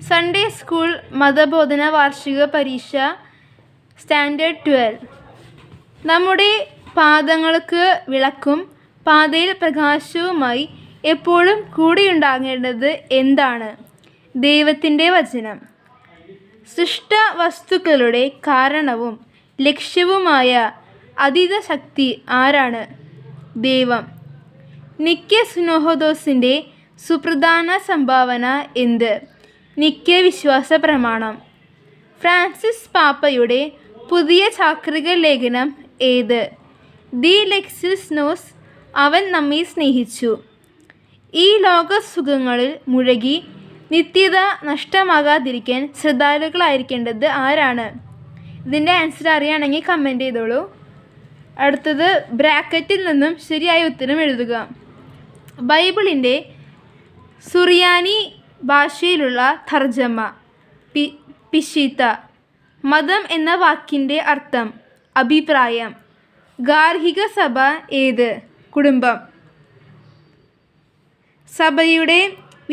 Sunday school മതബോധന വാർഷിക പരീക്ഷ സ്റ്റാൻഡേർഡ് 12. നമ്മുടെ പാദങ്ങൾക്ക് വിളക്കും പാതയിൽ പ്രകാശവുമായി എപ്പോഴും കൂടെയുണ്ടാകേണ്ടത് എന്താണ്? ദൈവത്തിൻ്റെ വചനം. സൃഷ്ട വസ്തുക്കളുടെ കാരണവും ലക്ഷ്യവുമായ അതീത ശക്തി ആരാണ്? ദൈവം. നിക്യ സുനോഹദോസിൻ്റെ സുപ്രധാന സംഭാവന എന്ത്? നിക്യ വിശ്വാസ പ്രമാണം. ഫ്രാൻസിസ് പാപ്പയുടെ പുതിയ ചാക്രിക ലേഖനം ഏത്? ദി ലെക്സിസ് നോസ്, അവൻ നമ്മെ സ്നേഹിച്ചു. ഈ ലോകസുഖങ്ങളിൽ മുഴുകി നിത്യത നഷ്ടമാകാതിരിക്കാൻ ശ്രദ്ധാലുക്കളായിരിക്കേണ്ടത് ആരാണ്? ഇതിൻ്റെ ആൻസർ അറിയുകയാണെങ്കിൽ കമൻറ്റ് ചെയ്തോളൂ. അടുത്തത് ബ്രാക്കറ്റിൽ നിന്നും ശരിയായ ഉത്തരം എഴുതുക. ബൈബിളിൻ്റെ സുറിയാനി ഭാഷയിലുള്ള തർജമ. പിശീത്ത. മതം എന്ന വാക്കിൻ്റെ അർത്ഥം അഭിപ്രായം. ഗാർഹിക സഭ ഏത്? കുടുംബം. സഭയുടെ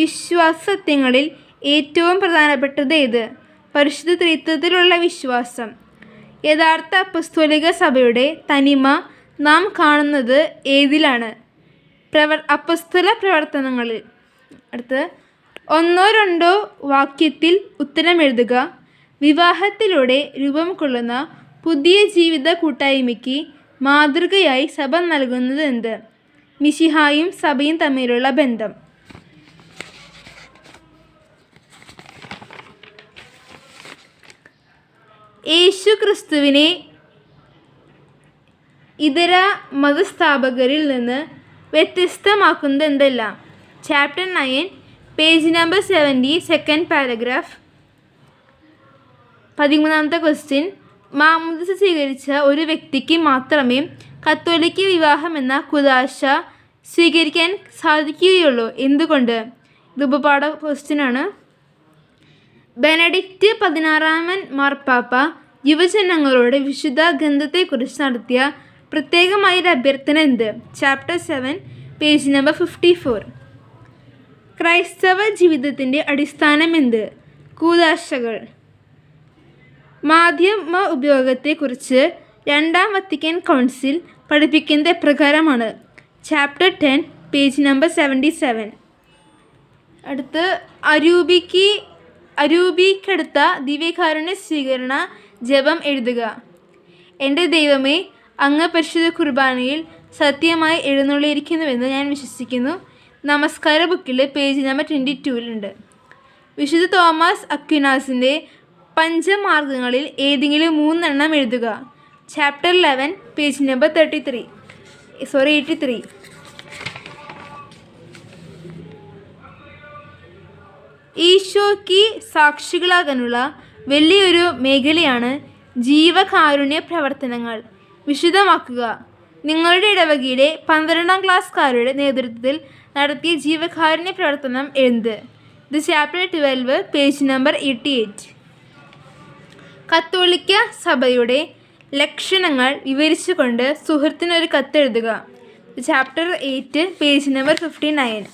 വിശ്വാസസത്യങ്ങളിൽ ഏറ്റവും പ്രധാനപ്പെട്ടത് ഏത്? പരിശുദ്ധ ത്രിത്വത്തിലുള്ള വിശ്വാസം. യഥാർത്ഥ അപ്പസ്തോലിക സഭയുടെ തനിമ നാം കാണുന്നത് ഏതിലാണ്? അപ്പസ്തോല പ്രവർത്തനങ്ങളിൽ. അടുത്ത് ഒന്നോ രണ്ടോ വാക്യത്തിൽ ഉത്തരം എഴുതുക. വിവാഹത്തിലൂടെ രൂപം കൊള്ളുന്ന പുതിയ ജീവിത കൂട്ടായ്മയ്ക്ക് മാതൃകയായി സഭ നൽകുന്നത് എന്ത്? മിശിഹായും സഭയും തമ്മിലുള്ള ബന്ധം. യേശു ക്രിസ്തുവിനെ ഇതര മതസ്ഥാപകരിൽ നിന്ന് വ്യത്യസ്തമാക്കുന്നത് എന്തെല്ലാം? Chapter 9 page number 70 second paragraph. 13ാമത്തെ ക്വസ്റ്റ്യൻ. മാമോദിസ സ്വീകരിച്ച ഒരു വ്യക്തിക്ക് മാത്രമേ കത്തോലിക്ക വിവാഹം എന്ന കുദാശ സ്വീകരിക്കാൻ സാധിക്കുകയുള്ളൂ. എന്തുകൊണ്ട്? ഇത് ഉപപാഠ ക്വസ്റ്റ്യനാണ്. ബെനഡിക്റ്റ് 16 മാർപ്പാപ്പ യുവജനങ്ങളോട് വിശുദ്ധ ഗ്രന്ഥത്തെക്കുറിച്ച് നടത്തിയ പ്രത്യേകമായൊരു അഭ്യർത്ഥന എന്ത്? Chapter 7 page number 54. ക്രൈസ്തവ ജീവിതത്തിൻ്റെ അടിസ്ഥാനം എന്ത്? കൂദാശകൾ. മാധ്യമ ഉപയോഗത്തെക്കുറിച്ച് 2ാം വത്തിക്കാൻ കൗൺസിൽ പഠിപ്പിക്കുന്നത് എപ്രകാരമാണ്? Chapter 10 page number 77. അടുത്ത് അരൂപിക്കടുത്ത ദിവ്യകാരുണ്യ സ്വീകരണ ജപം എഴുതുക. എൻ്റെ ദൈവമേ, അങ്ങ് പരിശുദ്ധ കുർബാനയിൽ സത്യമായി എഴുന്നള്ളിയിരിക്കുന്നുവെന്ന് ഞാൻ വിശ്വസിക്കുന്നു. നമസ്കാര ബുക്കിൽ പേജ് നമ്പർ 22 വിശുദ്ധ തോമസ് അക്വിനാസിൻ്റെ പഞ്ചമാർഗങ്ങളിൽ ഏതെങ്കിലും 3 എഴുതുക. Chapter 11 page number 83. ഈശോയ്ക്ക് സാക്ഷികളാകാനുള്ള വലിയൊരു മേഖലയാണ് ജീവകാരുണ്യ പ്രവർത്തനങ്ങൾ. വിശദമാക്കുക. നിങ്ങളുടെ ഇടവകയിലെ 12ാം ക്ലാസ്സുകാരുടെ നേതൃത്വത്തിൽ നടത്തിയ ജീവകാരുണ്യ പ്രവർത്തനം എന്ത്? ഇത് ചാപ്റ്റർ 12 പേജ് നമ്പർ 88. കത്തോലിക്ക സഭയുടെ ലക്ഷണങ്ങൾ വിവരിച്ചുകൊണ്ട് സുഹൃത്തിനൊരു കത്തെഴുതുക. Chapter 8 page number 59.